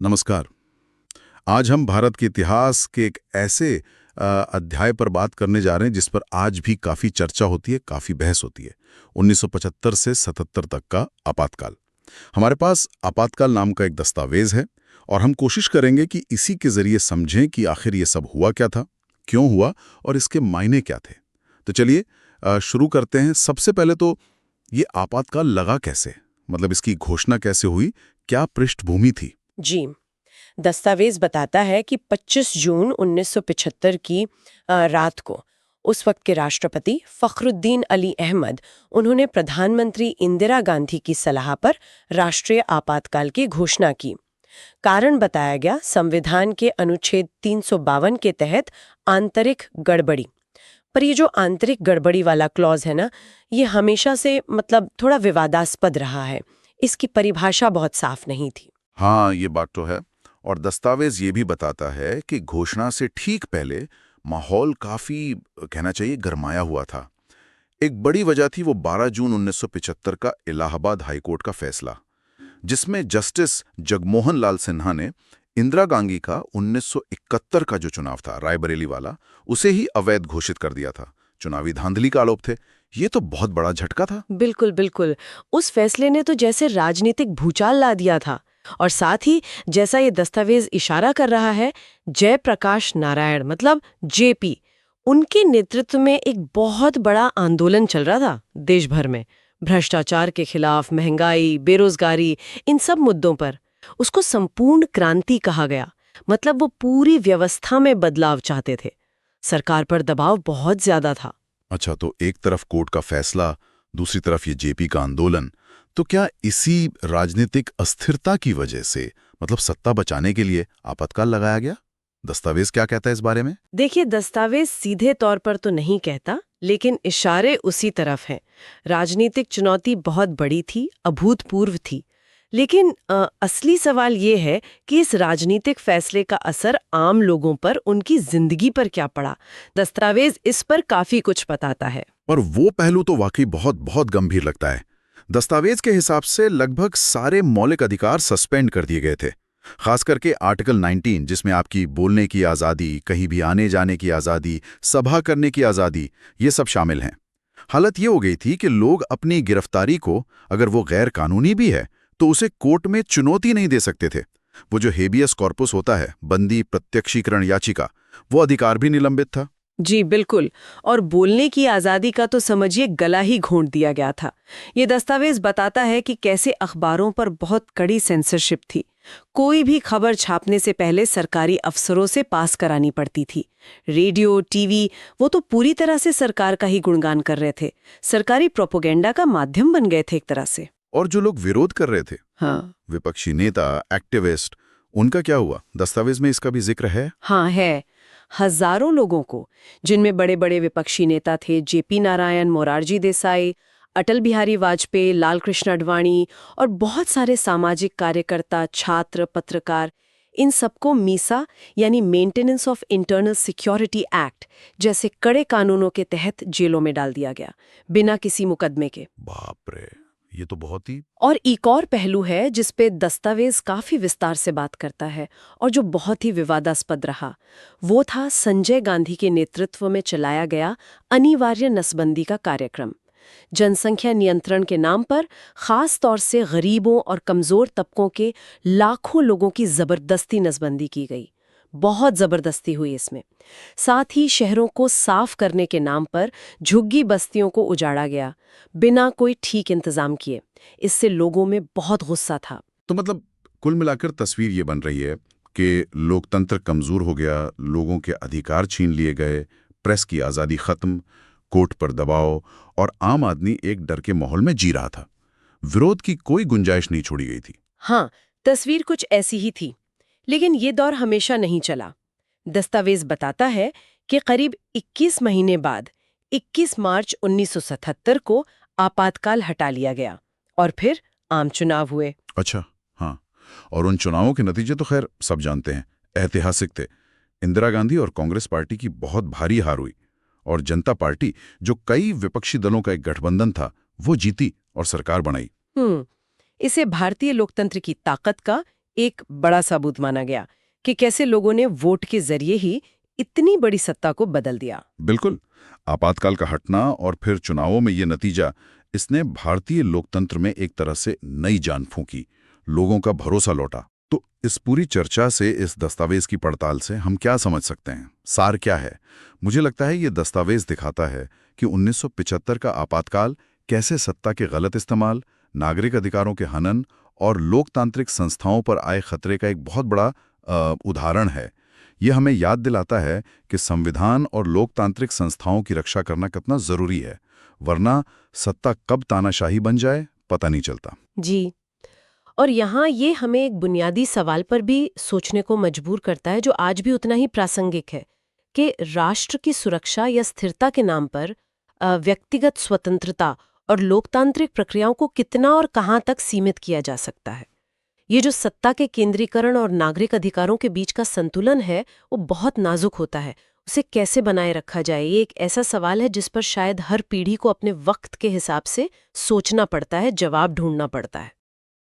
नमस्कार। आज हम भारत के इतिहास के एक ऐसे अध्याय पर बात करने जा रहे हैं जिस पर आज भी काफ़ी चर्चा होती है, काफ़ी बहस होती है। 1975 से 77 तक का आपातकाल। हमारे पास आपातकाल नाम का एक दस्तावेज है और हम कोशिश करेंगे कि इसी के ज़रिए समझें कि आखिर ये सब हुआ क्या था, क्यों हुआ और इसके मायने क्या थे। तो चलिए शुरू करते हैं। सबसे पहले तो ये आपातकाल लगा कैसे, मतलब इसकी घोषणा कैसे हुई, क्या पृष्ठभूमि थी? जी। दस्तावेज बताता है कि 25 जून 1975 की रात को उस वक्त के राष्ट्रपति फखरुद्दीन अली अहमद उन्होंने प्रधानमंत्री इंदिरा गांधी की सलाह पर राष्ट्रीय आपातकाल की घोषणा की। कारण बताया गया संविधान के अनुच्छेद 352 के तहत आंतरिक गड़बड़ी। पर ये जो आंतरिक गड़बड़ी वाला क्लॉज है ना, ये हमेशा से मतलब थोड़ा विवादास्पद रहा है। इसकी परिभाषा बहुत साफ नहीं थी। हाँ, ये बात तो है। और दस्तावेज ये भी बताता है कि घोषणा से ठीक पहले माहौल काफी, कहना चाहिए, गरमाया हुआ था। एक बड़ी वजह थी वो 12 जून 1975 का इलाहाबाद हाईकोर्ट का फैसला, जिसमें जस्टिस जगमोहन लाल सिन्हा ने इंदिरा गांधी का 1971 का जो चुनाव था, रायबरेली वाला, उसे ही अवैध घोषित कर दिया था। चुनावी धांधली का आरोप थे। ये तो बहुत बड़ा झटका था। बिल्कुल बिल्कुल। उस फैसले ने तो जैसे राजनीतिक भूचाल ला दिया था। और साथ ही जैसा ये दस्तावेज इशारा कर रहा है, जयप्रकाश नारायण मतलब जेपी, उनके नेतृत्व में एक बहुत बड़ा आंदोलन चल रहा था देश भर में। भ्रष्टाचार के खिलाफ, महंगाई, बेरोजगारी, इन सब मुद्दों पर। उसको संपूर्ण क्रांति कहा गया। मतलब वो पूरी व्यवस्था में बदलाव चाहते थे। सरकार पर दबाव बहुत ज्यादा था। अच्छा, तो एक तरफ कोर्ट का फैसला, दूसरी तरफ ये जेपी का आंदोलन। तो क्या इसी राजनीतिक अस्थिरता की वजह से, मतलब सत्ता बचाने के लिए, आपातकाल लगाया गया? दस्तावेज क्या कहता है इस बारे में? देखिए, दस्तावेज सीधे तौर पर तो नहीं कहता, लेकिन इशारे उसी तरफ हैं। राजनीतिक चुनौती बहुत बड़ी थी, अभूतपूर्व थी। लेकिन असली सवाल ये है कि इस राजनीतिक फैसले का असर आम लोगों पर, उनकी जिंदगी पर क्या पड़ा। दस्तावेज इस पर काफी कुछ बताता है। और वो पहलू तो वाकई बहुत बहुत गंभीर लगता है। दस्तावेज के हिसाब से लगभग सारे मौलिक अधिकार सस्पेंड कर दिए गए थे। खास करके आर्टिकल 19, जिसमें आपकी बोलने की आज़ादी, कहीं भी आने जाने की आज़ादी, सभा करने की आज़ादी, ये सब शामिल हैं। हालत ये हो गई थी कि लोग अपनी गिरफ्तारी को, अगर वो गैर कानूनी भी है, तो उसे कोर्ट में चुनौती नहीं दे सकते थे। वो जो हेबियस कॉर्पस होता है, बंदी प्रत्यक्षीकरण याचिका, वो अधिकार भी निलंबित था। जी बिल्कुल। और बोलने की आज़ादी का तो समझिए गला ही घोंट दिया गया था। ये दस्तावेज बताता है कि कैसे अखबारों पर बहुत कड़ी सेंसरशिप थी। कोई भी खबर छापने से पहले सरकारी अफसरों से पास करानी पड़ती थी। रेडियो, टीवी, वो तो पूरी तरह से सरकार का ही गुणगान कर रहे थे। सरकारी प्रोपोगेंडा का माध्यम बन गए थे एक तरह से। और जो लोग विरोध कर रहे थे, हाँ विपक्षी नेता, एक्टिविस्ट, उनका क्या हुआ? दस्तावेज में इसका भी जिक्र है? हाँ है। हजारों लोगों को, जिनमें बड़े बड़े विपक्षी नेता थे, जेपी नारायण, मोरारजी देसाई, अटल बिहारी वाजपेयी, लाल कृष्ण आडवाणी और बहुत सारे सामाजिक कार्यकर्ता, छात्र, पत्रकार, इन सबको मीसा यानी maintenance of internal security act जैसे कड़े कानूनों के तहत जेलों में डाल दिया गया, बिना किसी मुकदमे के। बाप रे, ये तो बहुत ही। और एक और पहलू है जिस पे दस्तावेज काफी विस्तार से बात करता है और जो बहुत ही विवादास्पद रहा, वो था संजय गांधी के नेतृत्व में चलाया गया अनिवार्य नसबंदी का कार्यक्रम। जनसंख्या नियंत्रण के नाम पर खास तौर से गरीबों और कमजोर तबकों के लाखों लोगों की जबरदस्ती नसबंदी की गई। बहुत जबरदस्ती हुई इसमें। साथ ही शहरों को साफ करने के नाम पर झुग्गी बस्तियों को उजाड़ा गया, बिना कोई ठीक इंतजाम किए। इससे लोगों में बहुत गुस्सा था। तो मतलब कुल मिलाकर तस्वीर ये बन रही है कि लोकतंत्र कमजोर हो गया, लोगों के अधिकार छीन लिए गए, प्रेस की आज़ादी खत्म, कोर्ट पर दबाव, और आम आदमी एक डर के माहौल में जी रहा था। विरोध की कोई गुंजाइश नहीं छोड़ी गई थी। हाँ, तस्वीर कुछ ऐसी ही थी। लेकिन ये दौर हमेशा नहीं चला। दस्तावेज बताता है कि करीब 21 महीने बाद 21 मार्च 1977 को आपातकाल हटा लिया गया और फिर आम चुनाव हुए। अच्छा, हाँ। और उन चुनावों के नतीजे तो खैर सब जानते हैं, ऐतिहासिक थे। इंदिरा गांधी और कांग्रेस पार्टी की बहुत भारी हार हुई और जनता पार्टी, जो कई विपक्षी दलों का एक गठबंधन था, वो जीती और सरकार बनाई। इसे भारतीय लोकतंत्र की ताकत का एक बड़ा सबूत माना गया कि कैसे लोगों ने वोट के जरिए ही इतनी बड़ी सत्ता को बदल दिया। बिल्कुल। आपातकाल का हटना और फिर चुनावों में ये नतीजा, इसने भारतीय लोकतंत्र में एक तरह से नई जान फूंकी, लोगों का भरोसा लौटा। तो इस पूरी चर्चा से, इस दस्तावेज की पड़ताल से हम क्या समझ सकते हैं? सार क्या है? मुझे लगता है ये दस्तावेज दिखाता है कि 1975 का आपातकाल कैसे सत्ता के गलत इस्तेमाल, नागरिक अधिकारों के हनन और लोकतांत्रिक संस्थाओं पर आए खतरे का एक बहुत बड़ा उदाहरण है। ये हमें याद दिलाता है कि संविधान और लोकतांत्रिक संस्थाओं की रक्षा करना कितना जरूरी है, वरना सत्ता कब तानाशाही बन जाए पता नहीं चलता। जी। और यहाँ ये हमें एक बुनियादी सवाल पर भी सोचने को मजबूर करता है, जो आज भी उतना ही प्रासंगिक है, कि राष्ट्र की सुरक्षा या स्थिरता के नाम पर व्यक्तिगत स्वतंत्रता और लोकतांत्रिक प्रक्रियाओं को कितना और कहाँ तक सीमित किया जा सकता है। ये जो सत्ता के केंद्रीकरण और नागरिक अधिकारों के बीच का संतुलन है, वो बहुत नाजुक होता है। उसे कैसे बनाए रखा जाए, ये एक ऐसा सवाल है जिस पर शायद हर पीढ़ी को अपने वक्त के हिसाब से सोचना पड़ता है, जवाब ढूंढना पड़ता है।